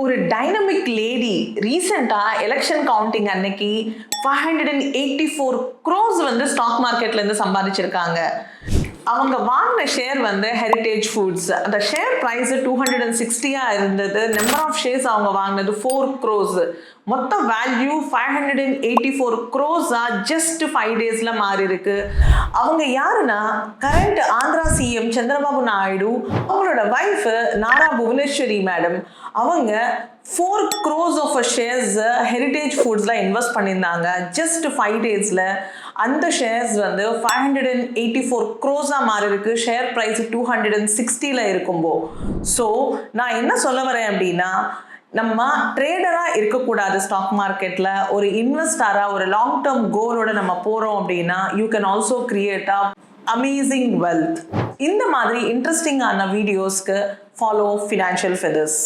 ஒரு dynamic lady ரீசெண்டா election counting அன்னைக்கு 584 crores வந்து ஸ்டாக் மார்க்கெட்ல இருந்து சம்பாதிச்சிருக்காங்க. அவங்க வாங்கின ஷேர் வந்து ஹெரிடேஜ் ஃபுட்ஸ். அந்த ஷேர் பிரைஸ் 260 இருந்தது. நம்பர் ஆஃப் ஷேர்ஸ் அவங்க வாங்கினது 4 crores. மொத்த வேல்யூ 584 crores ஜஸ்ட் 5 daysல மாறி இருக்கு. அவங்க யாருன்னா கரண்ட் ஆந்திரா சிஎம் சந்திரபாபு நாயுடு, அவங்களோட வைஃப் நாரா புவனேஸ்வரி மேடம். அவங்க 4 crores of shares ஹெரிடேஜ் ஃபுட்ஸ்ல இன்வெஸ்ட் பண்ணியிருந்தாங்க. ஜஸ்ட் 5 daysல அந்த ஷேர்ஸ் வந்து 584 crores மாறி இருக்கு. ஷேர் பிரைஸ் 260ல இருக்கும்போ. ஸோ நான் என்ன சொல்ல வரேன் அப்படின்னா, நம்ம ட்ரேடரா இருக்கக்கூடாது. ஸ்டாக் மார்க்கெட்ல ஒரு இன்வெஸ்டரா ஒரு லாங் டேர்ம் கோலோட நம்ம போறோம் அப்படின்னா you can also create a amazing wealth. இந்த மாதிரி இன்ட்ரெஸ்டிங்கான வீடியோஸ்க்கு ஃபாலோ ஃபினான்ஷியல் ஃபெதர்ஸ்.